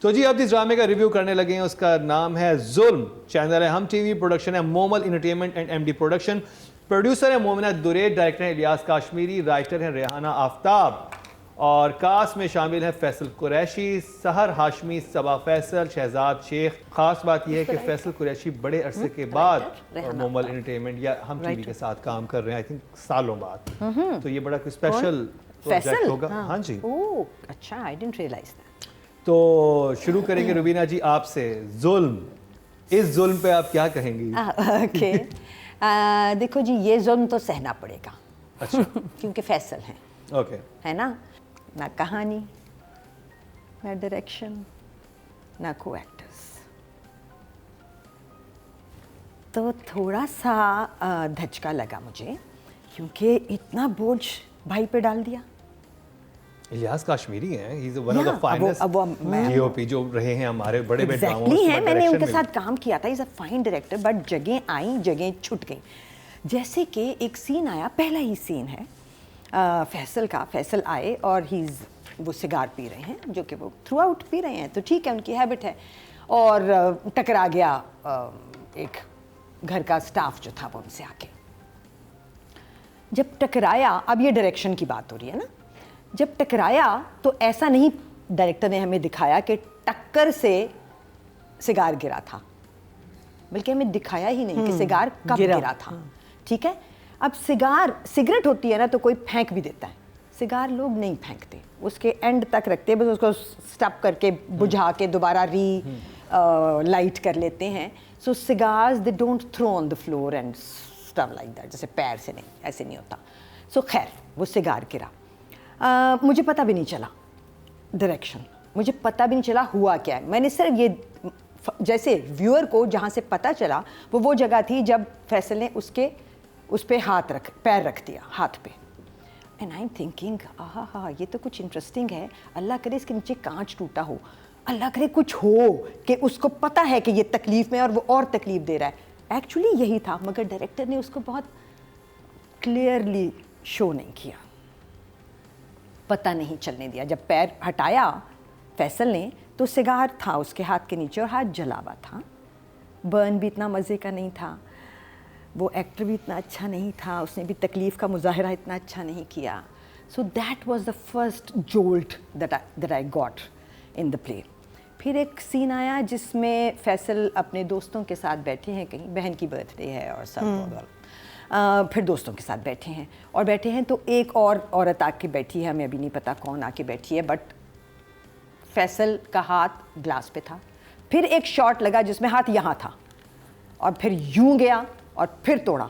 तो जी अब जिस ड्रामे का रिव्यू करने लगे हैं उसका नाम है जुल्म। चैनल है हम टीवी, प्रोडक्शन है Momal entertainment and MD production, producer है मोमिना दुरेद, डायरेक्टर है इलियास काश्मीरी, राइटर है रेहाना आफ्ताब और कास्ट में शामिल है फैसल कुरैशी, सहर हाशमी, सबा फैसल, शहजाद शेख। खास बात यह है कि फैसल कुरैशी बड़े अरसे के बाद मोमल एंटरटेनमेंट या हम टीवी के साथ काम कर रहे हैं, आई थिंक सालों बाद। तो ये बड़ा कोई स्पेशल प्रोजेक्ट होगा। हाँ जी, ओह अच्छा, आई डिडंट रियलाइज दैट। तो शुरू करेंगे रुबीना जी आपसे। जुल्म, इस जुल्म पे आप क्या कहेंगी? ओके देखो जी, ये जुल्म तो सहना पड़ेगा। अच्छा क्योंकि फैसल हैं, ओके, है ना कहानी, ना डायरेक्शन, ना को एक्टर्स, तो थोड़ा सा धचका लगा मुझे, क्योंकि इतना बोझ भाई पे डाल दिया। इलियास काश्मीरी हैं, he is one of the finest DOP जो रहे हैं हमारे बड़े बड़े ड्रामों में। है, मैंने उनके साथ काम किया था, is a fine director, but जगह आई जगह छूट गई। जैसे कि एक सीन आया, पहला ही सीन है फैसल का। फैसल आए और वो सिगार पी रहे हैं, जो कि वो थ्रू आउट पी रहे हैं, तो ठीक है, उनकी हैबिट है। और टकरा गया एक घर का स्टाफ जो था वो उनसे आके। जब टकराया, अब ये डायरेक्शन की बात हो रही है ना, जब टकराया तो ऐसा नहीं डायरेक्टर ने हमें दिखाया कि टक्कर से सिगार गिरा था, बल्कि हमें दिखाया ही नहीं कि सिगार कब गिरा था। ठीक है, अब सिगरेट होती है ना तो कोई फेंक भी देता है, सिगार लोग नहीं फेंकते, उसके एंड तक रखते हैं, बस उसको स्टॉप करके बुझा के दोबारा लाइट कर लेते हैं। So cigars they don't throw on the floor and stuff like that, जैसे पैर से नहीं, ऐसे नहीं होता। सो खैर वो सिगार गिरा, मुझे पता भी नहीं चला डायरेक्शन, मुझे पता भी नहीं चला हुआ क्या है। मैंने सिर्फ ये, जैसे व्यूअर को जहाँ से पता चला वो जगह थी जब फैसल ने उस पे पैर रख दिया हाथ पे। एंड आई एम थिंकिंग हाँ ये तो कुछ इंटरेस्टिंग है, अल्लाह करे इसके नीचे कांच टूटा हो, अल्लाह करे कुछ हो कि उसको पता है कि ये तकलीफ में और वो और तकलीफ दे रहा है। एक्चुअली यही था, मगर डायरेक्टर ने उसको बहुत क्लियरली शो नहीं किया, पता नहीं चलने दिया। जब पैर हटाया फैसल ने तो सिगार था उसके हाथ के नीचे और हाथ जला हुआ था। बर्न भी इतना मज़े का नहीं था, वो एक्टर भी इतना अच्छा नहीं था, उसने भी तकलीफ़ का मुजाहरा इतना अच्छा नहीं किया। So that was the first jolt that I got in the play. फिर एक सीन आया जिसमें फैसल अपने दोस्तों के साथ बैठे हैं, कहीं बहन की बर्थडे है और सब फिर दोस्तों के साथ बैठे हैं तो एक और औरत आके बैठी है, हमें अभी नहीं पता कौन आके बैठी है, बट फैसल का हाथ ग्लास पे था। फिर एक शॉट लगा जिसमें हाथ यहाँ था और फिर यूं गया और फिर तोड़ा।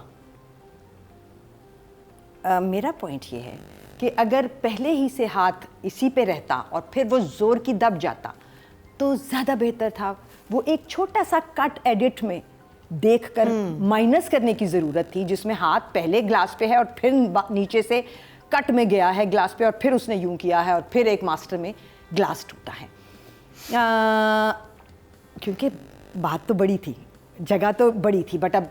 मेरा पॉइंट ये है कि अगर पहले ही से हाथ इसी पे रहता और फिर वो जोर की दब जाता तो ज़्यादा बेहतर था। वो एक छोटा सा कट एडिट में देखकर माइनस करने की ज़रूरत थी, जिसमें हाथ पहले ग्लास पे है और फिर नीचे से कट में गया है ग्लास पे और फिर उसने यूं किया है और फिर एक मास्टर में ग्लास टूटा है। क्योंकि बात तो बड़ी थी, जगह तो बड़ी थी, बट अब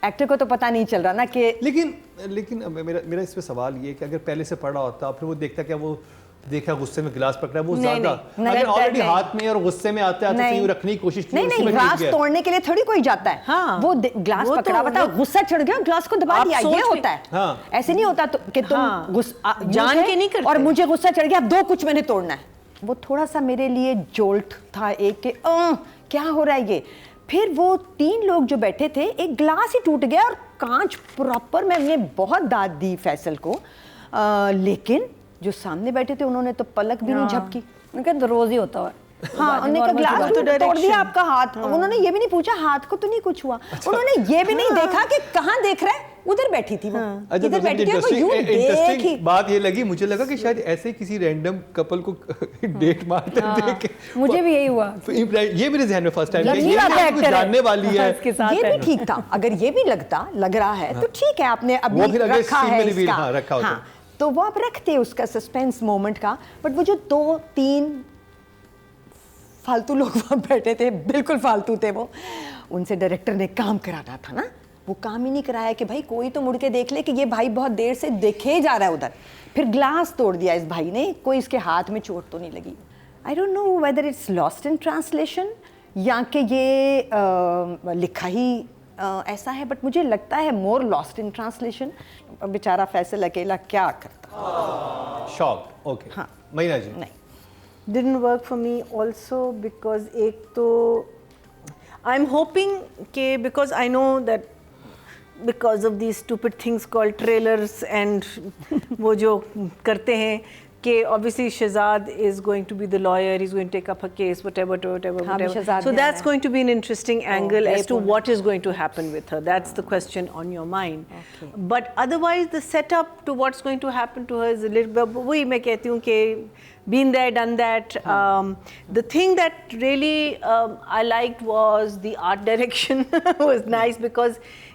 एक्टर को तो पता नहीं चल रहा ना कि लेकिन मेरा इस पे सवाल ये कि अगर पहले से पड़ा होता फिर वो देखता क्या वो देखा गुस्से में गिलास पकड़ा, वो ज्यादा अगर ऑलरेडी हाथ में और गुस्से में आते आते तो रखने की कोशिश की। नहीं, ग्लास तोड़ने के लिए थोड़ी कोई जाता है। हाँ, वो ग्लास पकड़ा हुआ था, गुस्सा चढ़ गया, ग्लास को दबा दिया, ये होता है। हाँ, ऐसे नहीं होता तो कि तुम जान के नहीं करते और मुझे गुस्सा चढ़ गया, अब दो कुछ मैंने तोड़ना है। वो थोड़ा सा मेरे लिए जोल्ट था एक के क्या हो रहा है ये। फिर वो तीन लोग जो बैठे थे, एक ग्लास ही टूट गया और कांच प्रॉपर। मैंने बहुत दाद दी फैसल को, लेकिन जो सामने बैठे थे उन्होंने तो पलक भी नहीं झपकी। उनका तो रोज ही होता है। हाँ, उन्होंने ग्लास तो तोड़ दिया आपका हाथ। उन्होंने ये भी नहीं पूछा हाथ को तो नहीं कुछ हुआ। उन्होंने ये भी नहीं देखा कि कहाँ देख रहा है, उधर बैठी थी वो, इधर बैठी थी, वो यूं देखी। बात ये लगी, मुझे लगा कि शायद ऐसे किसी रैंडम कपल को डेट मारते देख के मुझे भी यही हुआ। ये मेरे ज़हन में फर्स्ट टाइम ये जानने वाली है। ये भी ठीक था, अगर ये भी लग रहा है तो ठीक है, आपने अभी रखा है इसका, तो वो आप रखते उसका सस्पेंस मोमेंट का। बट वो जो 2-3 फालतू लोग वहाँ बैठे थे, बिल्कुल फालतू थे वो, उनसे डायरेक्टर ने काम कराना था ना, वो काम ही नहीं कराया कि भाई कोई तो मुड़ के देख ले कि ये भाई बहुत देर से देखे जा रहा है उधर। फिर ग्लास तोड़ दिया इस भाई ने, कोई इसके हाथ में चोट तो नहीं लगी। आई don't know whether it's lost in translation या कि ये लिखा ही ऐसा है, बट मुझे लगता है मोर लॉस्ट इन ट्रांसलेशन। बेचारा फैसल अकेला क्या करता। शॉक। ओके हाँ। महीना जी। नहीं, didn't work for me also because एक तो I'm hoping कि because I know that because of these stupid things called trailers and वो जो करते हैं कि obviously Shehzad is going to be the lawyer, he's going to take up her case, whatever. हाँ, भी शहजाद So भी that's आना है। going to be an interesting angle ये as to पूरा। what is going to happen with her. That's the question on your mind. Okay. But otherwise the setup to what's going to happen to her is a little bit, वही मैं कहती हूँ कि been there, done that. The thing that really I liked was the art direction was nice because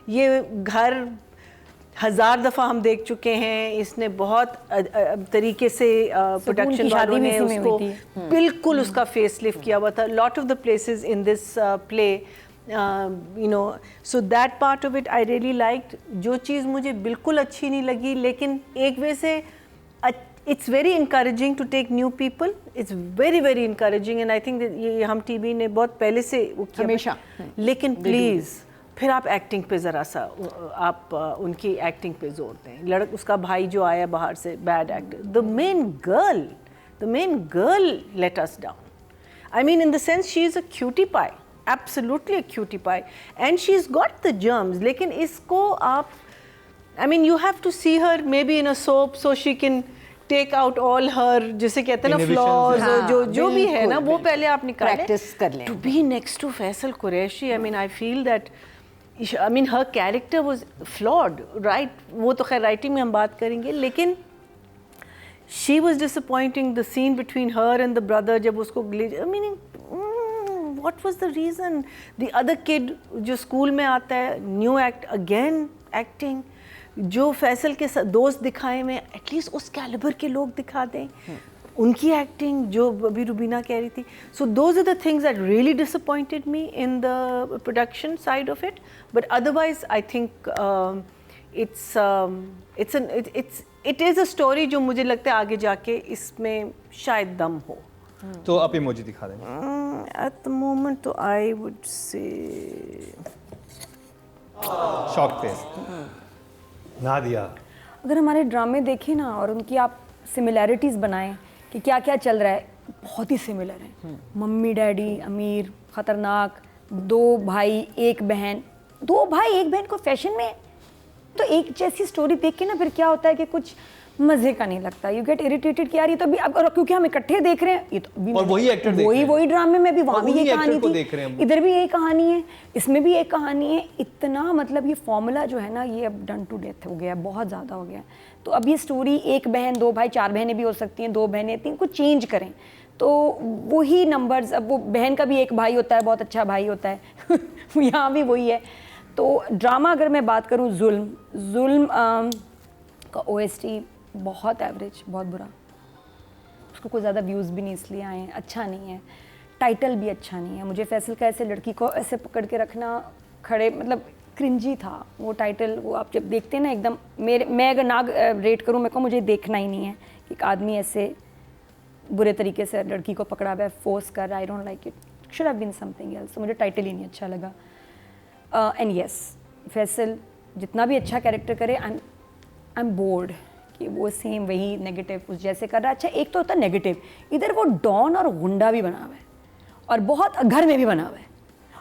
ये घर हजार दफ़ा हम देख चुके हैं, इसने बहुत तरीके से प्रोडक्शन वालों ने उसको बिल्कुल उसका फेस लिफ्ट किया हुआ था. Lot of the places in this play you know, so that part of it I really liked. जो चीज़ मुझे बिल्कुल अच्छी नहीं लगी, लेकिन एक वे से it's very encouraging to take new people. It's very very encouraging and I think that ये हम टीवी ने बहुत पहले से वो किया हमेशा. लेकिन प्लीज़ फिर आप एक्टिंग पे ज़रा सा आप उनकी एक्टिंग पे जोर दें. उसका भाई जो आया बाहर से bad actor, the main girl let us down. I mean in the sense she is a cutie pie, absolutely a cutie pie and she's got the germs. लेकिन इसको आप I mean you have to see her maybe in a soap so she can take out all her जिसे कहते हैं ना flaws और जो भी है ना वो पहले आप निकालें. प्रैक्टिस कर लें. To be next to Faisal Qureshi, I mean I feel that I mean her character was flawed, right? वो तो खैर राइटिंग में हम बात करेंगे, लेकिन she was disappointing. The scene between her and the brother जब उसको I mean what was the reason? The other kid जो स्कूल में आता है, new act again acting. जो फैसल के दोस्त दिखाए में एटलीस्ट उस कैलिबर के लोग दिखा दें. उनकी एक्टिंग जो अभी रुबीना कह रही थी. So those are the things that really disappointed me in the production side of it. But otherwise I think it is a story जो मुझे लगता है आगे जाके इसमें शायद दम हो. तो आप इमोजी दिखा देंगे. एट द मोमेंट तो I would say shock face. Nadia. अगर हमारे ड्रामे देखें ना और उनकी आप सिमिलैरिटीज़ बनाएं कि क्या क्या चल रहा है, बहुत ही सिमिलर है. मम्मी डैडी अमीर ख़तरनाक, दो भाई एक बहन को फैशन में. तो एक जैसी स्टोरी देख के ना फिर क्या होता है कि कुछ मज़े का नहीं लगता. यू गेट इरिटेटेड कि यार ये तो अभी अब क्योंकि हम इकट्ठे देख रहे हैं, ये तो अभी और वही एक्टर देख रहे हैं. वही ड्रामे में भी वहाँ भी ये कहानी देख रहे हैं थी, इधर भी यही कहानी है, इसमें भी एक कहानी है. इतना मतलब ये फॉर्मूला जो है ना ये अब डन टू डेथ हो गया, बहुत ज़्यादा हो गया. तो अब ये स्टोरी एक बहन दो भाई, चार बहनें भी हो सकती हैं, दो बहनें तीन, को चेंज करें तो वही नंबर्स. अब वो बहन का भी एक भाई होता है, बहुत अच्छा भाई होता है यहाँ भी वही है. तो ड्रामा अगर मैं बात करूँ, जुल्म का OST बहुत एवरेज, बहुत बुरा. उसको कोई ज़्यादा व्यूज़ भी नहीं इसलिए आए हैं, अच्छा नहीं है. टाइटल भी अच्छा नहीं है. मुझे फैसल का ऐसे लड़की को ऐसे पकड़ के रखना खड़े, मतलब क्रिंजी था वो टाइटल. वो आप जब देखते हैं ना एकदम, मैं अगर ना रेट करूँ, मेरे को मुझे देखना ही नहीं है कि एक आदमी ऐसे बुरे तरीके से लड़की को पकड़ा हुआ है, फोर्स कर रहा है. I don't like it, should have been something else. तो मुझे टाइटल ही नहीं अच्छा लगा. एंड यस, फैसल जितना भी अच्छा कैरेक्टर करे, आई एम बोर्ड कि वो सेम वही नेगेटिव उस जैसे कर रहा है. अच्छा, एक तो होता है नेगेटिव, इधर वो डॉन और गुंडा भी बना हुआ है और बहुत घर में भी बना हुआ है,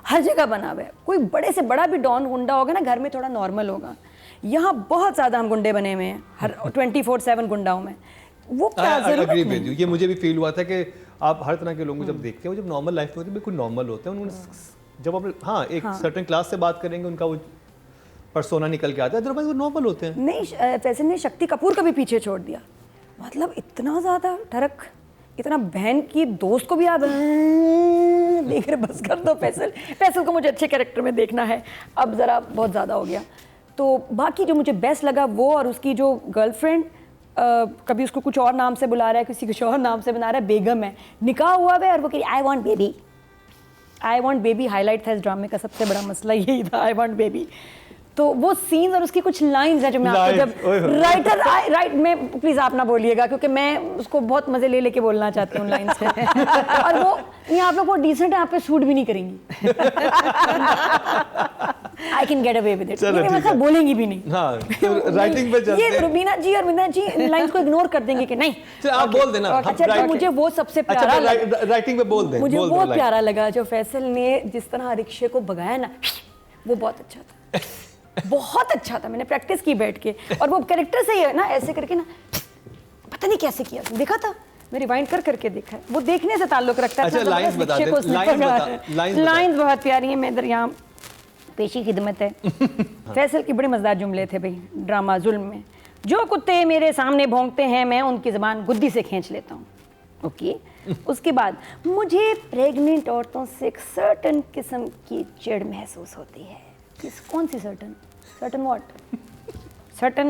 हर जगह बना हुआ है. कोई बड़े से बड़ा भी डॉन गुंडा होगा ना, घर में थोड़ा नॉर्मल होगा. यहाँ बहुत ज़्यादा हम गुंडे बने हुए हैं, हर 24/7 गुंडाओं में. वो क्या जरूरत है? ये मुझे भी फील हुआ था कि आप हर तरह के लोगों को जब देखते हैं, वो जब नॉर्मल लाइफ में होते हैं बिल्कुल नॉर्मल होते हैं. उन्होंने जब आप एक सर्टेन क्लास से बात करेंगे, उनका वो पर्सोना निकल के आता है, अदरवाइज वो नॉर्मल होते हैं. नहीं, फैसल ने शक्ति कपूर का भी पीछे छोड़ दिया. मतलब इतना ज़्यादा ठरक, इतना बहन की दोस्त को भी आप देख रहे, बस कर दो. फैसल को मुझे अच्छे कैरेक्टर में देखना है, अब ज़रा बहुत ज़्यादा हो गया. तो बाकी जो मुझे बेस्ट लगा वो, और उसकी जो गर्लफ्रेंड कभी उसको कुछ और नाम से बुला रहा है, किसी कुछ और नाम से बना रहा है, बेगम है, निकाह हुआ है और वो कह रही आई वॉन्ट बेबी. हाईलाइट था इस ड्रामे का, सबसे बड़ा मसला यही था, आई वॉन्ट बेबी. तो वो सीन्स और उसकी कुछ लाइंस हैं जो मैं आपको जब राइट में प्लीज आप ना बोलिएगा क्योंकि मैं उसको बहुत मजे ले लेके बोलना चाहती हूँ लाइंस से और वो ये आप लोग को डिसेंट है, आप पे सूट भी नहीं करेंगी। I can get away with it, मतलब बोलेंगी भी नहीं। हाँ, तो राइटिंग पे चलते ये हैं। रुबीना जी और मिना जी इन लाइंस को इग्नोर कर देंगे कि नहीं। चल आप बोल देना। अच्छा तो मुझे वो सबसे प्यारा लगा, राइटिंग पे बोल दे। मुझे वो प्यारा लगा जो फैसल ने जिस तरह रिक्शे को भगाया ना, वो बहुत अच्छा था। बहुत अच्छा था, मैंने प्रैक्टिस की बैठ के और वो कैरेक्टर से ही है ना ऐसे करके ना, पता नहीं कैसे किया, देखा था मैं रिवाइंड कर करके देखा है, वो देखने से ताल्लुक रखता है। अच्छा लाइंस बता दे, लाइंस बहुत प्यारी है, मैं इधर यहाँ पेशी खिदमत है। फैसल के बड़े मजेदार जुमले थे भाई ड्रामा जुल्म में। जो कुत्ते मेरे सामने भौंकते हैं मैं उनकी ज़बान गुद्दी से खींच लेता हूँ। ओके उसके बाद मुझे प्रेग्नेंट औरतों से एक सर्टन किस्म की चिढ़ महसूस होती है। कौन see certain? Certain what? Certain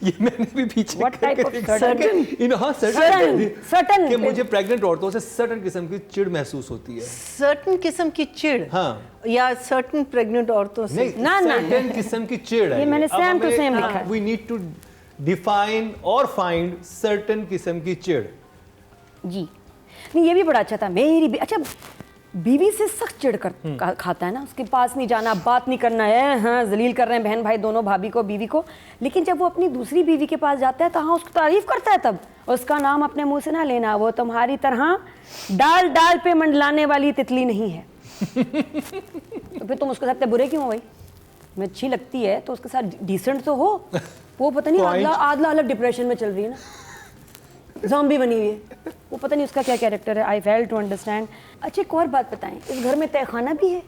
ये मैंने भी पीछे what type of certain? Certain कि मुझे प्रेग्नेंट औरतों से सर्टन किस्म की चिढ़ महसूस होती है। सर्टन किस्म की चिढ़? हाँ, या सर्टन प्रेग्नेंट औरतों से? ना सर्टन किस्म की चिढ़ है। ये मैंने सेम टू सेम लिखा है। वी नीड टू डिफाइन और फाइंड सर्टन किस्म की चिढ़। जी नहीं, ये भी बड़ा अच्छा था। मेरी अच्छा बीवी से सख्त चिढ़ कर खाता है ना, उसके पास नहीं जाना, बात नहीं करना है, हाँ जलील कर रहे हैं बहन भाई दोनों, भाभी को बीवी को। लेकिन जब वो अपनी दूसरी बीवी के पास जाता है तो हाँ उसकी तारीफ करता है, तब उसका नाम अपने मुंह से ना लेना, वो तुम्हारी तरह डाल डाल पे मंडलाने वाली तितली नहीं है। तो फिर तुम उसके साथ बुरे क्यों हो भाई? मैं अच्छी लगती है तो उसके साथ डिसेंट तो हो। वो पता नहीं आदला अलग डिप्रेशन में चल रही है ना, ज़ॉम्बी बनी हुई है, वो पता नहीं उसका क्या कैरेक्टर है। आई फेल टू अंडरस्टैंड। अच्छा एक और बात बताएं, इस घर में तहखाना भी है?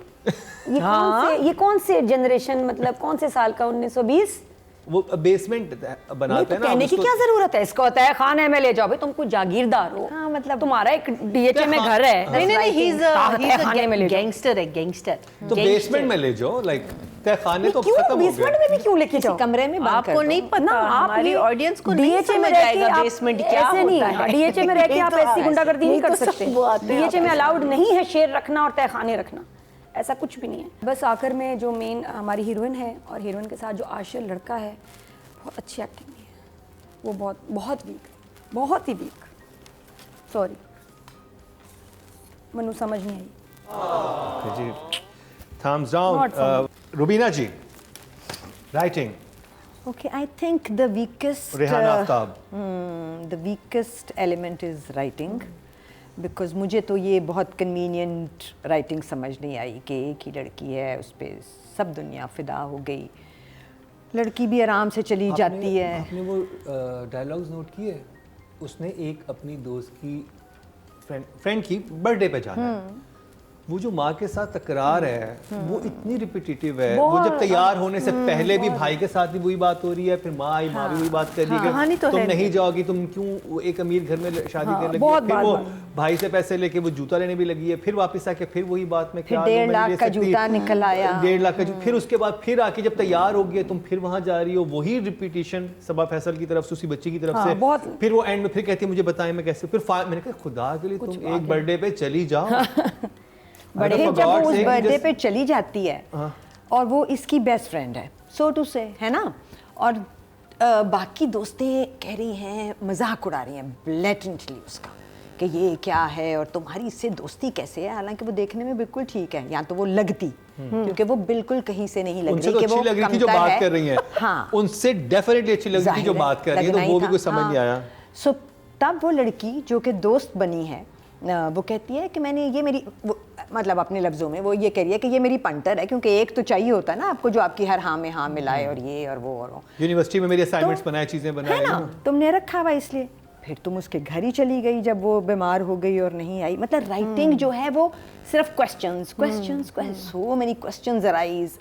ये कौन से जनरेशन, मतलब कौन से साल का? 1920? वो बेसमेंट बनाते हैं ना, कहने की क्या जरूरत है, इसको तहखाने में ले जाओ भाई, तुम कुछ जागीरदार हो। हाँ मतलब तुम्हारा एक डीएचए में घर है। नहीं, ही इज अ गैंगस्टर है, गैंगस्टर। तो बेसमेंट में ले जाओ, लाइक तहखाने तो खत्म हो गए। बेसमेंट में भी क्यों लेके जाओ? कमरे में आपको नहीं पता, हमारी ऑडियंस को नहीं समझ आएगा बेसमेंट क्या होता है। डीएचए में रह के आप ऐसी गुंडागर्दी नहीं कर सकते। डीएचए में अलाउड नहीं है शेर रखना और तहखाने रखना, ऐसा कुछ भी नहीं है। बस आखिर में जो मेन हमारी हीरोइन है और हीरोइन के साथ जो आशिर लड़का है, बहुत अच्छी एक्टिंग नहीं है, वो बहुत वीक, बहुत ही वीक। सॉरी मनु, समझ नहीं आई। Ji thumbs down. Rubina ji, writing. Okay, I think the weakest Rehana Aftab. the weakest element is writing, because मुझे तो ये बहुत convenient writing समझ नहीं आई कि एक ही लड़की है, उस पर सब दुनिया फिदा हो गई, लड़की भी आराम से चली जाती है। आपने वो डायलॉग्स नोट किए? उसने एक अपनी दोस्त की फ्रेंड की बर्थडे पे जाना है, वो जो माँ के साथ तकरार है वो इतनी रिपीटेटिव है। वो जब तैयार होने से पहले भी भाई के साथ भी वही बात हो रही है, फिर माँ आई, माँ भी वही बात कर रही है कि तुम नहीं जाओगी, तुम क्यों एक अमीर घर में शादी करने लगी है। फिर वो भाई से पैसे लेके वो जूता लेने भी लगी है, फिर वापस आके फिर वही बात में क्या 1.5 लाख का जूता निकल आया, 1.5 लाख का जूता। फिर उसके बाद फिर आके जब तैयार हो गई तुम फिर वहां जा रही हो, वही रिपीटेशन सबा फैसल की तरफ से, उसी बच्ची की तरफ से। फिर वो एंड में फिर कहती है मुझे बताएं मैं कैसे। फिर मैंने कहा खुदा के लिए तुम एक बर्थडे पे चली जाओ। बड़े जब वो उस बर्थडे पे चली जाती है और वो इसकी बेस्ट फ्रेंड है, सो टू से, है ना, और बाकी दोस्तें कह रही हैं, मजाक उड़ा रही हैं ब्लेटेंटली उसका कि ये क्या है और तुम्हारी इससे दोस्ती कैसे है, हालांकि वो देखने में बिल्कुल ठीक है, या तो वो लगती, क्योंकि वो बिल्कुल कहीं से नहीं लग रही कि वो लग रही थी जो बात कर रही है। हाँ, उनसे डेफिनेटली अच्छी लग रही थी जो बात कर रही है, तो वो भी कुछ समझ नहीं आया। सो तब वो लड़की जो कि दोस्त बनी है, वो कहती है कि मैंने ये मेरी, मतलब अपने लफ्ज़ों में वो ये कह रही है कि ये मेरी पंटर है, क्योंकि एक तो चाहिए होता है ना आपको जो आपकी हर हाँ में हाँ मिलाए, और ये और वो यूनिवर्सिटी में मेरी असाइनमेंट्स बनाए, चीज़ें बनाए, है ना, तुमने रखा हुआ इसलिए। फिर तुम उसके घर ही चली गई जब वो बीमार हो गई और नहीं आई। मतलब राइटिंग जो है वो सिर्फ questions, so many questions arise,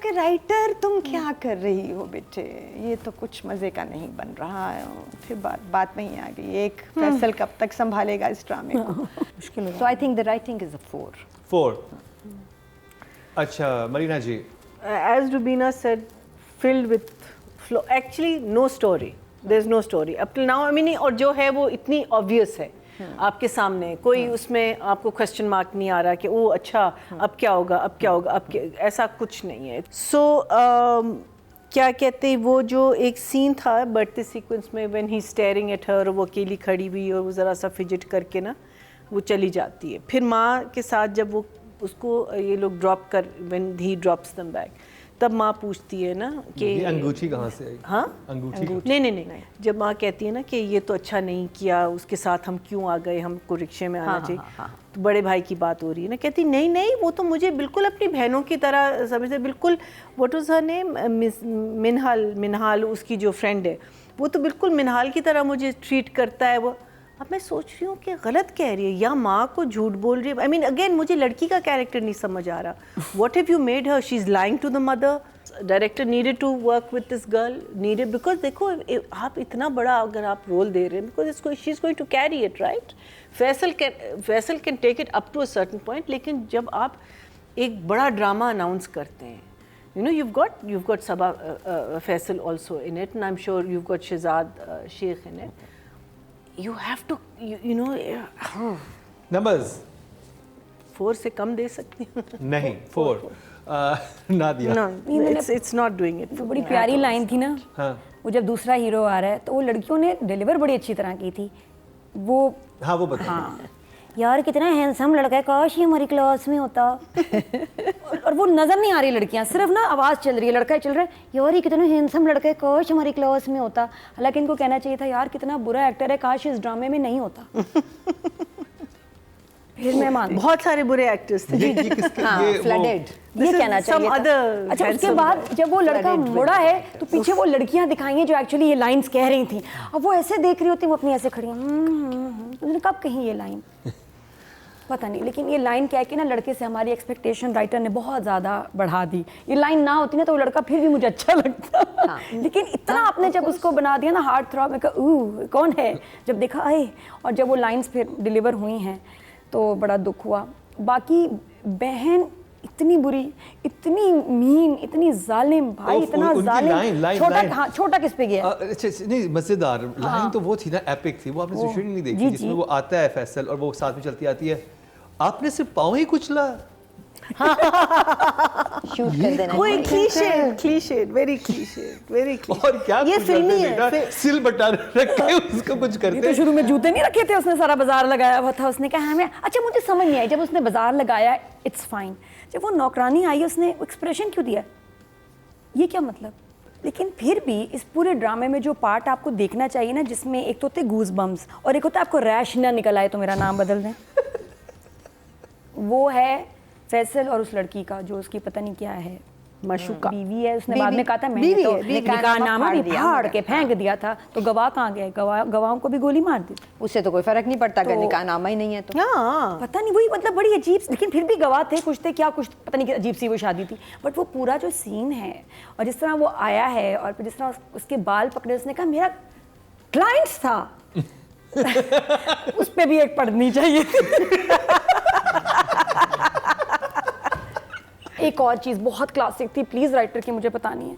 कि राइटर तुम क्या कर रही हो बेटे, ये तो कुछ मजे का नहीं बन रहा है। फिर बात वहीं आ गई, एक फैसल कब तक संभालेगा इस ड्रामे को, मुश्किल है। So I think the writing is a 4। अच्छा मरीना जी, as Rubina said, filled with actually no story, there's no story up till now. I mean, और जो है वो इतनी obvious है आपके सामने कोई उसमें आपको क्वेश्चन मार्क नहीं आ रहा कि ओ अच्छा अब क्या होगा, अब क्या होगा, ऐसा कुछ नहीं है। सो क्या कहते हैं, वो जो एक सीन था बर्थडे सीक्वेंस में when he staring at her, वो अकेली खड़ी हुई और वो ज़रा सा फिजिट करके ना वो चली जाती है। फिर माँ के साथ जब वो उसको ये लोग ड्रॉप कर, when he drops them back, तब माँ पूछती है ना कि ये अंगूठी कहाँ से आई? हाँ अंगूठी नहीं, जब माँ कहती है ना कि ये तो अच्छा नहीं किया, उसके साथ हम क्यों आ गए, हमको रिक्शे में आना चाहिए। तो बड़े भाई की बात हो रही है ना, कहती नहीं वो तो मुझे बिल्कुल अपनी बहनों की तरह समझते, बिल्कुल। What was her name, Minhal उसकी जो फ्रेंड है, वो तो बिल्कुल मिनहाल की तरह मुझे ट्रीट करता है वो। अब मैं सोच रही हूँ कि गलत कह रही है या माँ को झूठ बोल रही है। आई मीन अगेन मुझे लड़की का कैरेक्टर नहीं समझ आ रहा। What have you made her, she is lying to the mother. Director needed to work with this girl, needed, because देखो आप इतना बड़ा अगर आप रोल दे रहे हैं, because she is going to carry it, right. Faisal can take it up to a certain point, लेकिन जब आप एक बड़ा ड्रामा अनाउंस करते हैं, you know, you've got Sabah Faisal also in it, and I'm sure you've got Shehzad Sheikh in it. You have to, you know, numbers 4 से कम दे सकती हूँ। नहीं 4 ना दिया। No, it's not doing it. वो बड़ी प्यारी लाइन थी ना, हाँ वो जब दूसरा हीरो आ रहा है तो वो लड़कियों ने डिलीवर बड़ी अच्छी तरह की थी। वो हाँ वो बता। हाँ यार कितना हैंडसम लड़का है, काश ये हमारी क्लास में होता। और वो नजर नहीं आ रही लड़कियां, सिर्फ ना आवाज चल रही है, लड़का चल रहा है, यार ये कितना हैंडसम लड़का है, काश हमारी क्लास में होता। हालांकि इनको कहना चाहिए था यार कितना बुरा एक्टर है, काश इस ड्रामे में नहीं होता। फिर मैं मान बहुत सारे बुरे एक्टर्स थे। ये किसके ये वो फ्लडेड। ये कहना चाहिए था। अच्छा उसके बाद जब वो लड़का मुड़ा है तो पीछे वो लड़कियां दिखाई हैं जो एक्चुअली ये लाइंस कह रही थी। अब वो ऐसे देख रही होती, वो अपनी ऐसे खड़ी उन्होंने कब कही ये लाइन पता नहीं, लेकिन ये लाइन कह के ना लड़के से हमारी एक्सपेक्टेशन राइटर ने बहुत ज़्यादा बढ़ा दी। ये लाइन ना होती ना तो वो लड़का फिर भी मुझे अच्छा लगता। लेकिन इतना आपने जब उसको बना दिया ना हार्ट थ्रॉब, मैं कहा कौन है, जब देखा आए, और जब वो लाइंस फिर डिलीवर हुई हैं तो बड़ा दुख हुआ। बाकी बहन इतनी बुरी, इतनी मीन, इतनी जालिम, भाई इतना जालिम। छोटा किस पे गया? अच्छा नहीं मजेदार लाइन तो वो थी ना, एपिक थी वो। आपने सुशी नहीं देखी जिसमें वो आता है फैसल और वो साथ में चलती आती है, आपने सिर्फ पाँव ही कुचला। शूट कर देना। कोई क्लीशे, वेरी क्लीशे। और क्या ये फिल्मी है, सिल बटा रखे उसको कुछ करते। ये तो शुरू में जूते नहीं रखे थे, उसने सारा बाजार लगाया हुआ था। उसने कहा हमें, अच्छा मुझे समझ नहीं आई, जब उसने बाजार लगाया इट्स फाइन, जब वो नौकरानी आई उसने एक्सप्रेशन क्यों दिया, ये क्या मतलब? लेकिन फिर भी इस पूरे ड्रामे में जो पार्ट आपको देखना चाहिए ना, जिसमें एक तो होते गूज बम्स और एक होता है आपको रैश ना निकल आए तो मेरा नाम बदल दें, वो है फैसल और उस लड़की का जो उसकी पता नहीं क्या है, मशूका बीवी है। उसने बाद में कहा था मैंने तो निकाहनामा भी फाड़ के फेंक दिया था, तो गवाह कहाँ गए? गवाहों को भी गोली मार दी। उससे तो कोई फर्क नहीं पड़ता अगर निकाहनामा ही नहीं है तो। पता नहीं, वही मतलब बड़ी अजीब, लेकिन फिर भी गवाह थे, कुछ थे क्या, कुछ पता नहीं, अजीब सी वो शादी थी। बट वो पूरा जो सीन है और जिस तरह वो आया है और फिर जिस तरह उसके बाल पकड़े, उसने कहा मेरा क्लाइंट्स था। उस पर भी एक पढ़नी चाहिए। एक और चीज़ बहुत क्लासिक थी, प्लीज़ राइटर की मुझे बतानी है।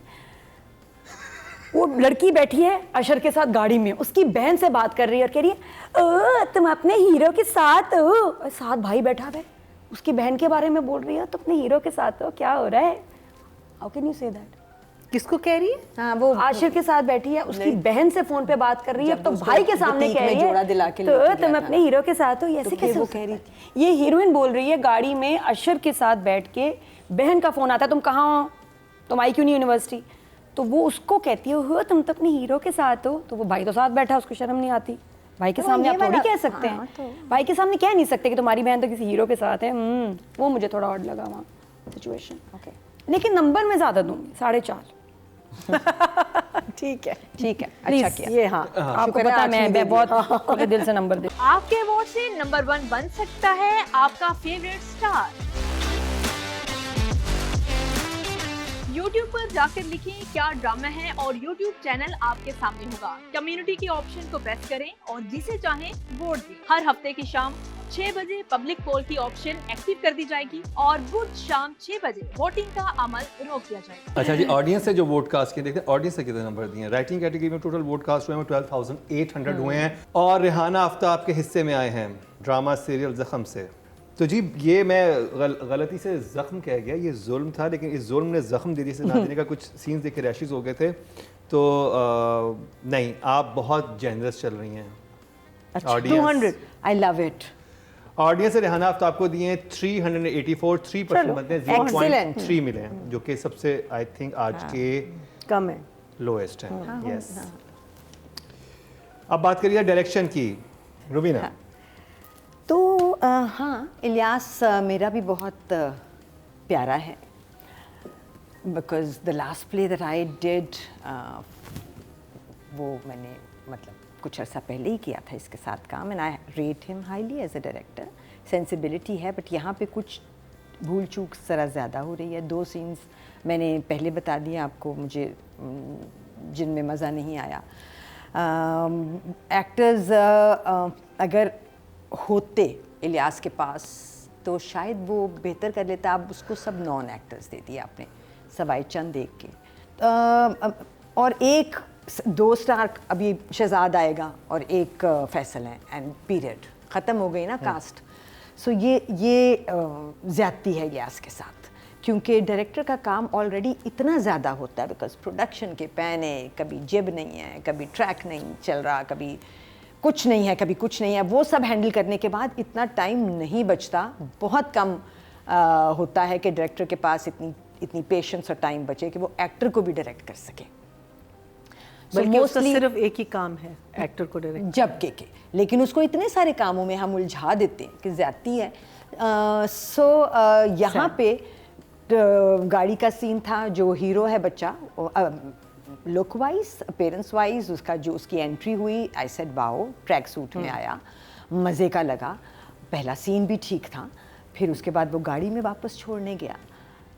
वो लड़की बैठी है अशर के साथ गाड़ी में, उसकी बहन से बात कर रही है और कह रही है तुम अपने हीरो के साथ हो। साथ भाई बैठा है, उसकी बहन के बारे में बोल रही है, तुम अपने हीरो के साथ हो, क्या हो रहा है? How can you say that? किसको कह रही है? हाँ वो आशिर के साथ बैठी है, उसकी बहन से फोन पे बात कर रही है, तो भाई के सामने कह रही है तो तुम अपने हीरो के साथ हो, ये ऐसे कैसे हो कह रही थी? ये हीरोइन बोल रही है गाड़ी में अशर के साथ बैठ के, बहन का फोन आता है तुम कहाँ हो, तुम आई क्यों नहीं यूनिवर्सिटी? तो वो उसको कहती है तुम तो अपने हीरो के साथ हो। तो वो भाई तो साथ बैठा, उसको शर्म नहीं आती? भाई के सामने आप थोड़ी कह सकते हैं, भाई के सामने कह नहीं सकते कि तुम्हारी बहन तो किसी हीरो के साथ है। वो मुझे थोड़ा ऑड लगा वहाँ सिचुएशन। ओके, लेकिन नंबर में ज्यादा दूंगी, 4.5। ठीक है अच्छा किया ये। हाँ आपको पता मैं बहुत खुले दिल से नंबर दे। आपके अवार्ड से नंबर 1 बन सकता है आपका फेवरेट स्टार। YouTube पर जाकर लिखें क्या ड्रामा है और YouTube चैनल आपके सामने होगा। कम्युनिटी के ऑप्शन को प्रेस करें और जिसे चाहें वोट दें। हर हफ्ते की शाम 6 बजे पब्लिक पोल की ऑप्शन एक्टिव कर दी जाएगी और बुध शाम 6 बजे वोटिंग का अमल रोक दिया जाएगा। अच्छा जी, ऑडियंस से जो वोट कास्ट किए, देखते हैं ऑडियंस से कितने नंबर दिए हैं। राइटिंग कैटेगरी में टोटल वोट कास्ट हुए हैं 12,800 हुए हैं और रेहाना आफ्ताब के हिस्से में आए हैं ड्रामा सीरियल जख्म से। तो जी ये मैं गलती से जख्म कह गया, ये जुल्म था, लेकिन इस जुल्म ने जख्म दे दी से ना देने का कुछ सीन्स देख के रैशेस हो गए थे। तो नहीं, आप बहुत जेनरस चल रही हैं। अच्छा, 200, आई लव इट। ऑडियंस से रेहाना आफ्ताब को दिए 384, 3% बनते हैं, 0.3 मिले हैं, जो कि सबसे आई थिंक आज के कम है, लोएस्ट हैं। यस, अब बात करिए डायरेक्शन की, रुबीना। तो हाँ, इलियास मेरा भी बहुत प्यारा है, because the last play that I did वो मैंने मतलब कुछ अर्सा पहले ही किया था इसके साथ काम, and I rate him highly as a director. Sensibility है, बट यहाँ पे कुछ भूल चूक ज़रा ज़्यादा हो रही है। 2 सीन्स मैंने पहले बता दिए आपको मुझे जिनमें मज़ा नहीं आया। एक्टर्स अगर होते इलियास के पास तो शायद वो बेहतर कर लेता। अब उसको सब नॉन एक्टर्स दे दिए आपने सवाई चंद देख के, और 2 स्टार अभी शहजाद आएगा और एक फैसल है, एंड पीरियड ख़त्म हो गई ना कास्ट। सो ये ज़्यादती है इलियास के साथ, क्योंकि डायरेक्टर का काम ऑलरेडी इतना ज़्यादा होता है, बिकॉज प्रोडक्शन के पैने, कभी जिब नहीं है, कभी ट्रैक नहीं चल रहा, कभी कुछ नहीं है, कभी कुछ नहीं है, वो सब हैंडल करने के बाद इतना टाइम नहीं बचता। बहुत कम होता है कि डायरेक्टर के पास इतनी पेशेंस और टाइम बचे कि वो एक्टर को भी डायरेक्ट कर सके। बल्कि उसका सिर्फ एक ही काम है, एक्टर को डायरेक्ट जब के लेकिन उसको इतने सारे कामों में हम उलझा देते हैं कि ज़्यादती है। यहाँ पे गाड़ी का सीन था, जो हीरो है बच्चा, लुक वाइज, अपेरेंस वाइज, उसकी एंट्री हुई, I said wow, track suit में आया, मज़े का लगा। पहला सीन भी ठीक था, फिर उसके बाद वो गाड़ी में वापस छोड़ने गया,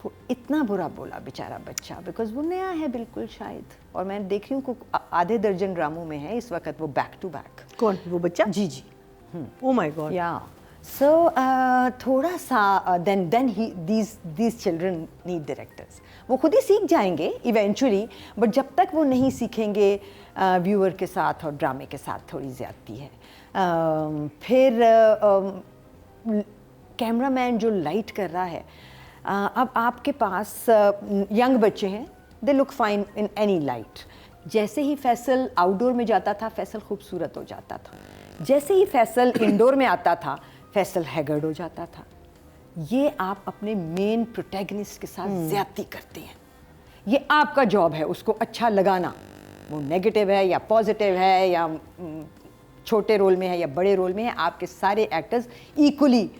वो इतना बुरा बोला बेचारा बच्चा, बिकॉज वो नया है बिल्कुल शायद, और मैं देख रही हूँ आधे दर्जन ड्रामों में है इस वक्त वो बैक टू बैक। कौन वो बच्चा? जी जी, ओ माय गॉड। या सो थोड़ा सा then these children need directors. वो खुद ही सीख जाएंगे इवेंचुअली, बट जब तक वो नहीं सीखेंगे व्यूअर के साथ और ड्रामे के साथ थोड़ी ज़्यादती है। फिर कैमरामैन जो लाइट कर रहा है, अब आपके पास यंग बच्चे हैं, they look fine in any light. जैसे ही फैसल आउटडोर में जाता था, फैसल खूबसूरत हो जाता था। जैसे ही फैसल इंडोर में आता था, फैसल हैगर्ड हो जाता था। ये आप अपने मेन प्रोटैगनिस्ट के साथ ज़्यादती करते हैं। ये आपका जॉब है उसको अच्छा लगाना, वो नेगेटिव है या पॉजिटिव है या छोटे रोल में है या बड़े रोल में है, आपके सारे एक्टर्स इक्वली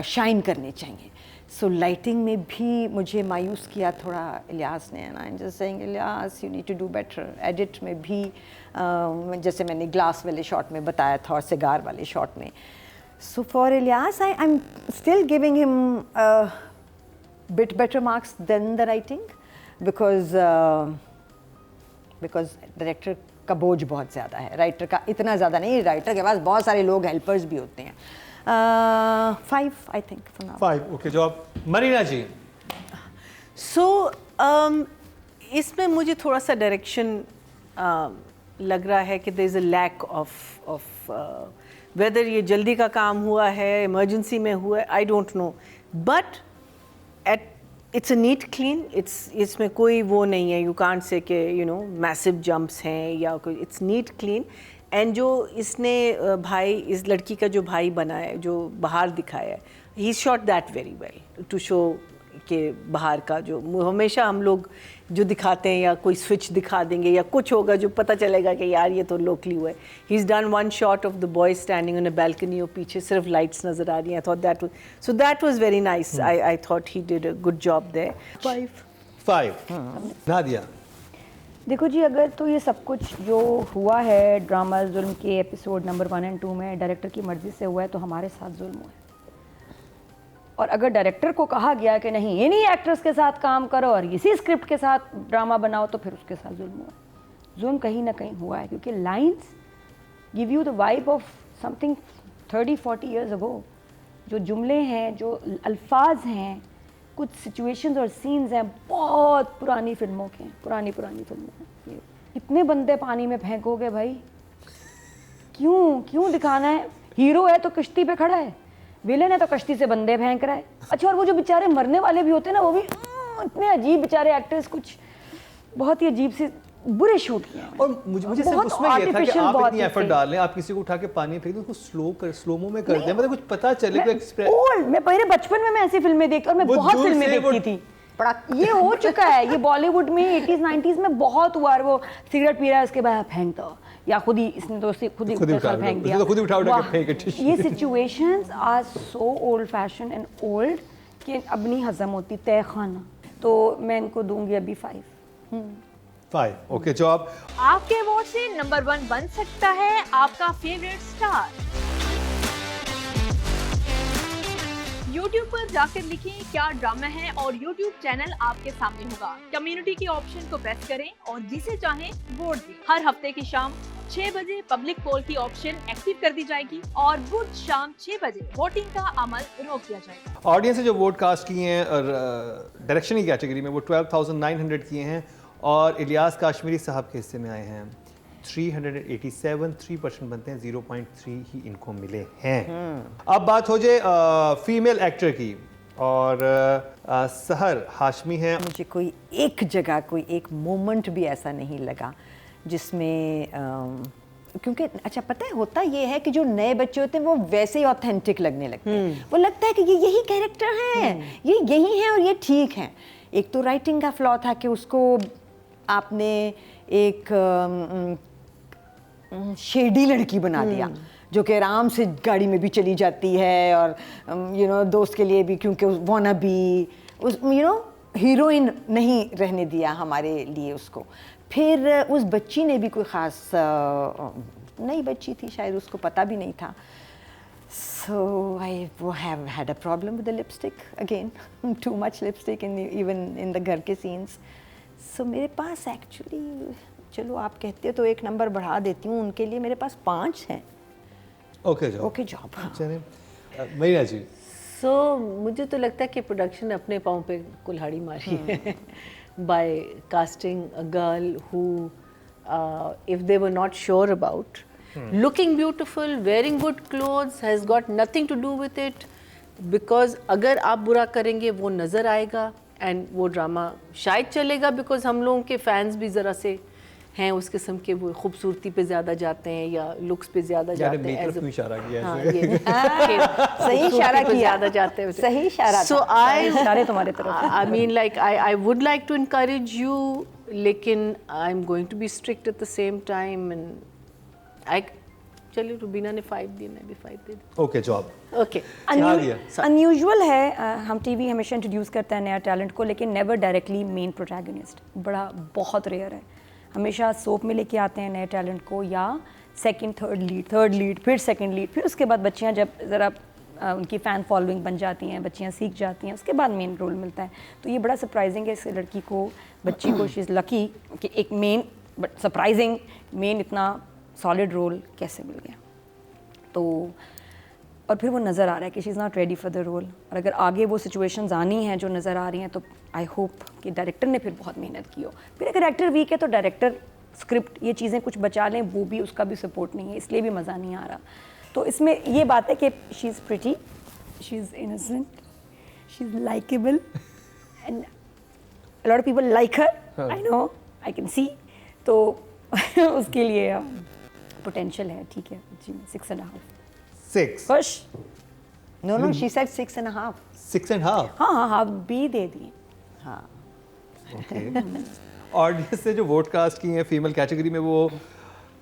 शाइन करने चाहिए। सो लाइटिंग में भी मुझे मायूस किया थोड़ा इलियास ने, and I am just saying Ilyas you need to do better. Edit में भी जैसे मैंने ग्लास वाले शॉट में बताया था और सिगार वाले शॉट में। So for Ilyas, I'm still giving him a bit better marks than the writing, because director का बोझ बहुत ज़्यादा है, राइटर का इतना ज़्यादा नहीं। राइटर के पास बहुत सारे लोग हेल्पर्स भी होते हैं। 5 I think for now. 5 okay. जो आप मरीना जी। सो इसमें मुझे थोड़ा सा डायरेक्शन लग रहा है कि there is a lack of whether ये जल्दी का काम हुआ है, इमरजेंसी में हुआ है, I don't know, but it's a neat clean, इसमें कोई वो नहीं है, यू कांट से कि यू नो मैसिव जंप्स हैं या कोई, इट्स नीट क्लीन। एंड जो इसने भाई, इस लड़की का जो भाई बना है, जो बाहर दिखाया है, he shot that very well to show के बाहर का जो हमेशा हम लोग जो दिखाते हैं, या कोई स्विच दिखा देंगे या कुछ होगा जो पता चलेगा कि यार ये तो लोकली हुआ है। He is done one shot of the boy standing on a balcony और पीछे सिर्फ लाइट्स नज़र आ रही हैं। That was very nice. I thought he did a good job there. 5 Nadia. देखो जी, अगर तो ये सब कुछ जो हुआ है ड्रामा जुल्म के एपिसोड नंबर 1 और 2 में डायरेक्टर की मर्ज़ी से हुआ है, तो हमारे साथ जुल्म हुआ है। और अगर डायरेक्टर को कहा गया कि नहीं इन्हीं एक्ट्रेस के साथ काम करो और इसी स्क्रिप्ट के साथ ड्रामा बनाओ, तो फिर उसके साथ जुल्म हुआ है। जुल्म कहीं ना कहीं हुआ है, क्योंकि lines give you the vibe of something 30-40 years ago. जो जुमले हैं, जो अल्फाज हैं, कुछ सिचुएशंस और सीन्स हैं, बहुत पुरानी फिल्मों के हैं, पुरानी फिल्मों के। ये कितने बंदे पानी में फेंकोगे भाई? क्यों दिखाना है? हीरो है तो कश्ती पे खड़ा है, विलेन है तो कश्ती से बंदे फेंक रहा है। अच्छा, और वो जो बेचारे मरने वाले भी होते हैं ना, वो भी इतने अजीब बेचारे एक्टर्स, कुछ बहुत ही अजीब से बुरे शूट किए हैं। और मुझे सिर्फ उसमें ये था कि आप इतनी एफर्ट डाल रहे हैं, आप किसी को उठा के पानी में फेंक दो, उसको स्लो मो में कर दें, मतलब कुछ पता चले कि एक्सप्रेस। मैं पहले बचपन में मैं ऐसी फिल्में देखी, और मैं बहुत फिल्में देखती थी। ये हो चुका है, ये बॉलीवुड में 80s 90s में बहुत हुआ। वो सिगरेट पी रहा है, उसके बाद फेंक दो, या खुद ही इसने तो खुद ही फेंक दिया, खुद ही उठा के फेंक टिश्यू। ये situations are so old fashion and old कि अब नहीं हजम होती, तय खाना। तो मैं इनको दूंगी अभी 5। Okay job. आपके अवार्ड से नंबर 1 बन सकता है आपका फेवरेट स्टार। YouTube पर जाकर लिखें क्या ड्रामा है और YouTube चैनल आपके सामने होगा। कम्युनिटी के ऑप्शन को प्रेस करें और जिसे चाहें वोट दें। हर हफ्ते की शाम 6 बजे पब्लिक पोल की ऑप्शन एक्टिव कर दी जाएगी और बुध शाम 6 बजे वोटिंग का अमल रोक दिया जाएगा। ऑडियंस ने जो वोट कास्ट किए हैं और डायरेक्शन की कैटेगरी में वो 12,900 किए हैं और इलियास काश्मीरी साहब के हिस्से में आए हैं 387, 3% बनते हैं, 0.3 ही इनको मिले हैं। अब बात हो जाए फीमेल एक्टर की, और सहर हाशमी हैं। मुझे कोई एक जगह, कोई एक मोमेंट भी ऐसा नहीं लगा जिसमें क्योंकि अच्छा पता है, होता ये है कि जो नए बच्चे होते हैं वो वैसे ही ऑथेंटिक लगने लगते हैं। वो लगता है कि ये यही कैरेक्टर है, ये यही है और ये ठीक है। एक तो राइटिंग का फ्लॉ था कि उसको आपने एक शेडी लड़की बना दिया जो कि आराम से गाड़ी में भी चली जाती है और दोस्त के लिए भी, क्योंकि वाना भी उस हीरोइन नहीं रहने दिया हमारे लिए उसको। फिर उस बच्ची ने भी कोई ख़ास नई बच्ची थी, शायद उसको पता भी नहीं था। So I have had a problem with the lipstick again, too much lipstick even in the घर के scenes. So मेरे पास actually, चलो आप कहते हो तो एक नंबर बढ़ा देती हूँ उनके लिए, मेरे पास 5 हैं। Okay job. Okay job. चलिए मरीना जी। सो मुझे तो लगता है कि प्रोडक्शन ने अपने पाँव पे कुल्हाड़ी मारी है by casting a girl who if they were not sure about looking beautiful, wearing good clothes has got nothing to do with it, because अगर आप बुरा करेंगे वो नज़र आएगा एंड वो ड्रामा शायद चलेगा, बिकॉज हम लोगों के फैंस भी ज़रा से हैं उस किस्म के, वो खूबसूरती पे ज़्यादा जाते हैं या लुक्स पे ज़्यादा जाते हैं। इशारा किया हाँ, ऐसे। सही इशारा किया, ज़्यादा जाते हैं। सही इशारा। So इशारे तुम्हारे तरफ। I mean, like I would like to encourage you, लेकिन I'm going to be strict at the same time, and चलिए रुबीना ने 5 दिए, मैं भी 5 दे दूँ। Okay job. ओके। अनयूजुअल है, हम टीवी हमेशा इंट्रोड्यूस करता है नया टैलेंट को, लेकिन नेवर डायरेक्टली मेन प्रोटैगनिस्ट। बहुत रेयर है। हमेशा सोप में लेके आते हैं नए टैलेंट को, या सेकंड थर्ड लीड, फिर सेकंड लीड, फिर उसके बाद बच्चियां जब ज़रा उनकी फ़ैन फॉलोइंग बन जाती हैं, बच्चियां सीख जाती हैं, उसके बाद मेन रोल मिलता है। तो ये बड़ा सरप्राइजिंग है इस लड़की को, बच्ची को। शी इज़ लकी कि एक मेन, बट सरप्राइजिंग मेन इतना सॉलिड रोल कैसे मिल गया। तो और फिर वो नज़र आ रहा है कि she is not ready for the role, और अगर आगे वो सिचुएशंस आनी हैं जो नज़र आ रही हैं, तो आई होप कि डायरेक्टर ने फिर बहुत मेहनत की हो। फिर अगर एक्टर वीक है तो डायरेक्टर, स्क्रिप्ट, ये चीज़ें कुछ बचा लें, वो भी, उसका भी सपोर्ट नहीं है, इसलिए भी मज़ा नहीं आ रहा। तो इसमें ये बात है कि she is pretty, she is innocent, she is likeable, and a lot of people like her, I know, I can see. तो उसके लिए पोटेंशियल है। ठीक है जी, 6.5। 6 खुश? No, she said 6.5. 6.5। हाँ, हाफ भी दे दिए। हाँ। ओके। ऑडियंस से जो वोट कास्ट किए हैं फीमेल कैटेगरी में वो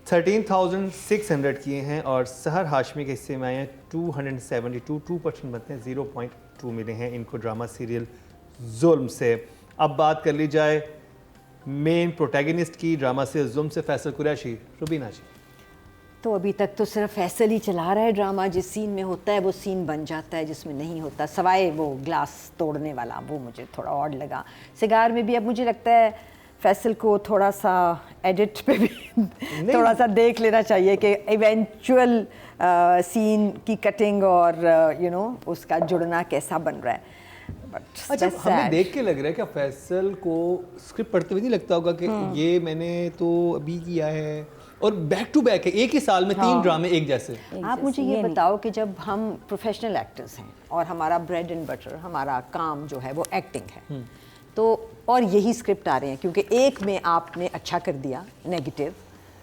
13,600 किए हैं और सहर हाशमी के हिस्से में आए हैं 272, 2% बनते हैं, 0.2 मिले हैं इनको ड्रामा सीरियल जुल्म से। अब बात कर ली जाए मेन प्रोटैगनिस्ट की ड्रामा सीरियल जुल्म से, फैसल कुरैशी। रुबीना जी। तो अभी तक तो सिर्फ फैसल ही चला रहा है ड्रामा। जिस सीन में होता है वो सीन बन जाता है, जिसमें नहीं होता, सवाए वो ग्लास तोड़ने वाला, वो मुझे थोड़ा ऑड लगा। सिगार में भी अब मुझे लगता है फैसल को थोड़ा सा एडिट पे भी थोड़ा सा देख लेना चाहिए कि इवेंचुअल सीन की कटिंग और उसका जुड़ना कैसा बन रहा है। अच्छा, हमें देख के लग रहा है कि फैसल को स्क्रिप्ट पढ़ते हुए नहीं लगता होगा कि ये मैंने तो अभी किया है, और बैक टू बैक है, एक ही साल में 3 ड्रामे एक जैसे। आप मुझे ये बताओ कि जब हम प्रोफेशनल एक्टर्स हैं और हमारा ब्रेड एंड बटर, हमारा काम जो है वो एक्टिंग है, तो और यही स्क्रिप्ट आ रहे हैं, क्योंकि एक में आपने अच्छा कर दिया नेगेटिव,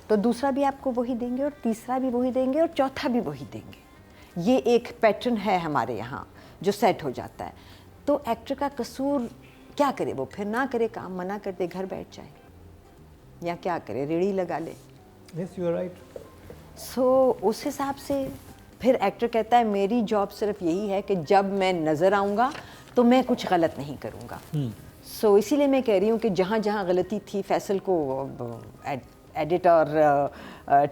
तो दूसरा भी आपको वही देंगे और तीसरा भी वही देंगे और चौथा भी वही देंगे। ये एक पैटर्न है हमारे यहाँ जो सेट हो जाता है। तो एक्टर का कसूर क्या करे, वो फिर ना करे काम, मना कर दे, घर बैठ जाए, या क्या करे, रेड़ी लगा ले। Yes, you are right. सो उस हिसाब से फिर एक्टर कहता है मेरी जॉब सिर्फ यही है कि जब मैं नज़र आऊँगा तो मैं कुछ गलत नहीं करूँगा। सो इसीलिए मैं कह रही हूँ कि जहाँ जहाँ गलती थी फैसल को एडिट और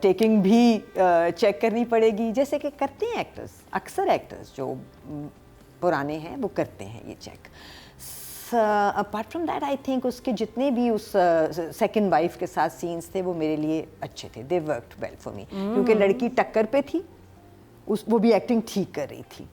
टेकिंग भी चेक करनी पड़ेगी, जैसे कि करते हैं एक्टर्स, अक्सर एक्टर्स जो पुराने हैं वो करते हैं ये check. Apart from that I think उसके जितने भी उस सेकंड वाइफ के साथ सीन्स थे वो मेरे लिए अच्छे थे, they worked well for me, क्योंकि लड़की टक्कर पे थी, वो भी एक्टिंग ठीक कर रही थी,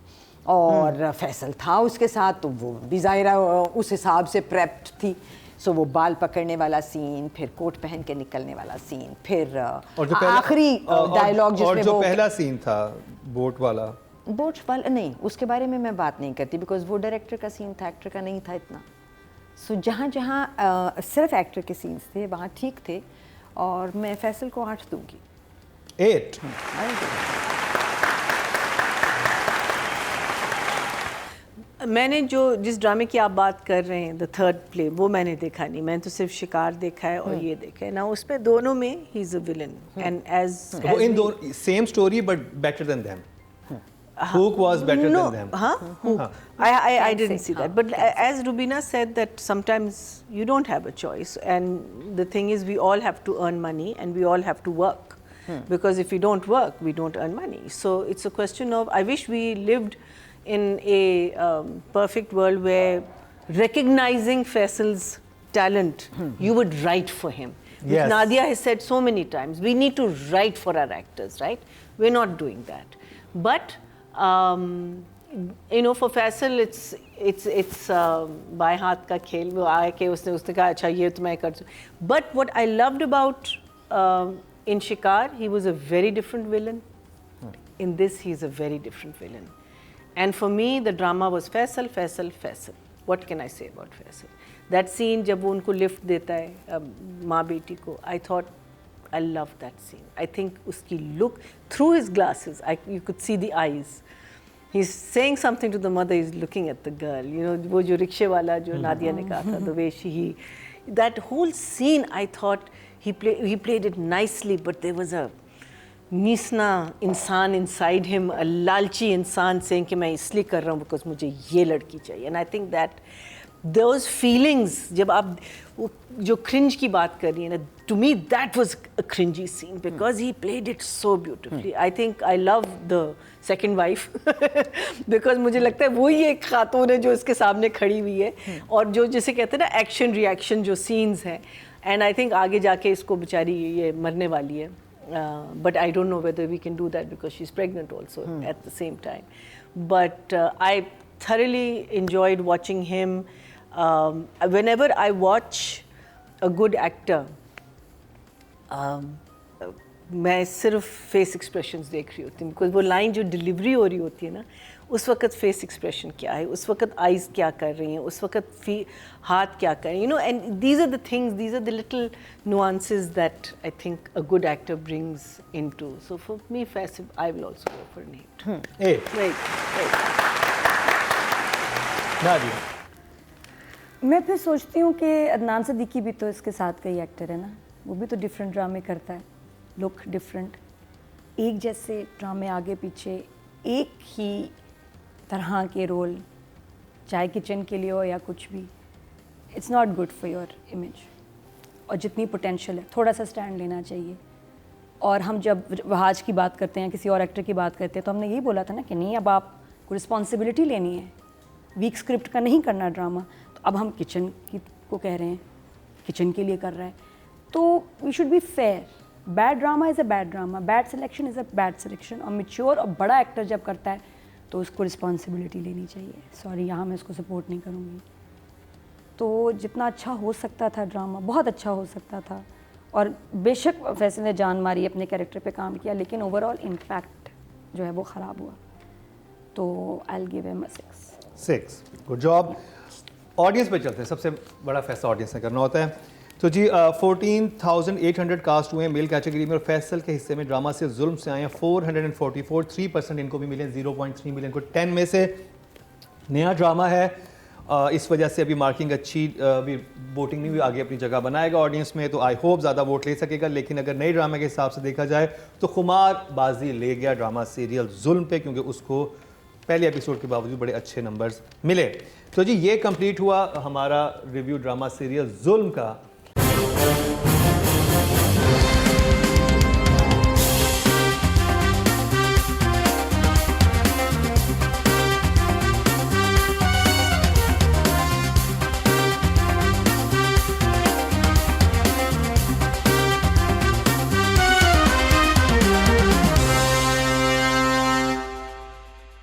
और फैसल था उसके साथ, तो वो भी ज़ाहिरा उस हिसाब से प्रेप्ड थी। सो वो बाल पकड़ने वाला सीन, फिर कोट पहन के निकलने वाला सीन, फिर आखिरी डायलॉग जिसमें जो पहला सीन था बोट वाला नहीं, उसके बारे में मैं बात नहीं करती, बिकॉज वो डायरेक्टर का सीन था, एक्टर का नहीं था इतना। सो जहाँ जहाँ सिर्फ एक्टर के सीन्स थे वहाँ ठीक थे, और मैं फैसल को 8 दूंगी। 8? मैंने जिस ड्रामे की आप बात कर रहे हैं, द थर्ड प्ले, वो मैंने देखा नहीं। मैंने तो सिर्फ शिकार देखा है और ये देखा है ना, उसमें दोनों में ही is a villain, and as वो इन दोनों same story but better than them. Hook was better than them. Hook. I didn't see that. But as Rubina said, that sometimes you don't have a choice, and the thing is, we all have to earn money, and we all have to work. Because if we don't work, we don't earn money. So it's a question of, I wish we lived in a perfect world where recognizing Faisal's talent, you would write for him. Yes. Nadia has said so many times, we need to write for our actors, right? We're not doing that. But for Faisal, it's बाएं हाथ का खेल। वो आके उसने कहा अच्छा ये तो मैं कर दूँ। But what I loved about in Shikar, he was a very different villain. In this, he is a very different villain. And for me, the drama was Faisal. What can I say about Faisal? That scene जब वो उनको lift देता है माँ बेटी को, I thought, I loved that scene. I think उसकी look through his glasses, you could see the eyes. He's saying something to the mother. He's looking at the girl. वो जो रिक्शे वाला जो नादिया ने कहा था, the way that whole scene, I thought he played it nicely. But there was a नीसना इंसान inside him, a लालची इंसान saying कि मैं इसलिए कर रहा हूँ because मुझे ये लड़की चाहिए. And I think that those feelings, जब आप जो cringe की बात कर रही हैं ना, to me that was a cringy scene because he played it so beautifully. I think I love the second wife because मुझे लगता है वही एक खातून है जो इसके सामने खड़ी हुई है, और जो जिसे कहते हैं ना एक्शन रिएक्शन जो सीन्स हैं, and I think आगे जाके इसको बेचारी ये मरने वाली है, but I don't know whether we can do that because she's pregnant also at the same time. But I thoroughly enjoyed watching him. Whenever I watch a good actor, मैं सिर्फ फेस एक्सप्रेशंस देख रही होती हूँ, because वो line जो delivery हो रही होती है ना, उस वक्त फेस एक्सप्रेशन क्या है, उस वक्त आइज़ क्या कर रही हैं, उस वक्त हाथ क्या कर रही हैं, and these are the things, these are the little nuances that I think a good actor brings into. So for me Faisal, I will also go for an 8. Nadia, मैं फिर सोचती हूँ कि अदनान सिद्दीकी भी तो इसके साथ का ही एक्टर है ना, वो भी तो डिफरेंट ड्रामे करता है, लुक डिफरेंट, एक जैसे ड्रामे आगे पीछे एक ही तरह के रोल, चाहे किचन के लिए हो या कुछ भी. It's not good for your image. और जितनी पोटेंशियल है थोड़ा सा स्टैंड लेना चाहिए. और हम जब वहाज की बात करते हैं, किसी और एक्टर की बात करते हैं, तो हमने यही बोला था ना कि नहीं, अब आपको रिस्पॉन्सिबिलिटी लेनी है, वीक स्क्रिप्ट का नहीं करना ड्रामा। तो अब हम किचन की को कह रहे हैं, किचन के लिए कर रहा है, तो we should be fair. Bad drama is a bad drama, bad selection is a bad selection. और मेच्योर और बड़ा एक्टर जब करता है तो उसको रिस्पॉन्सिबिलिटी लेनी चाहिए। सॉरी, यहाँ मैं इसको सपोर्ट नहीं करूँगी। तो जितना अच्छा हो सकता था ड्रामा, बहुत अच्छा हो सकता था। और बेशक फैसल ने जान मारी, अपने कैरेक्टर पे काम किया, लेकिन ओवरऑल इम्पैक्ट जो है वो ख़राब हुआ। तो I will give him a 6। Good job. Audience पे चलते हैं, सबसे बड़ा फैसला ऑडियंस ने करना होता है। तो जी 14,800 कास्ट हुए हैं मेल कैटेगरी में, और फैसल के हिस्से में ड्रामा से जुल्म से आए हैं 444, 3% इनको भी मिले, 0.3 मिलियन को 10 में से। नया ड्रामा है, इस वजह से अभी मार्किंग अच्छी, अभी वोटिंग नहीं हुई, आगे अपनी जगह बनाएगा ऑडियंस में, तो आई होप ज़्यादा वोट ले सकेगा। लेकिन अगर नए ड्रामे के हिसाब से देखा जाए तो खुमार बाजी ले गया ड्रामा सीरियल जुल्म पे, क्योंकि उसको पहले एपिसोड के बावजूद बड़े अच्छे नंबर्स मिले। तो जी ये कंप्लीट हुआ हमारा रिव्यू ड्रामा सीरियल जुल्म का।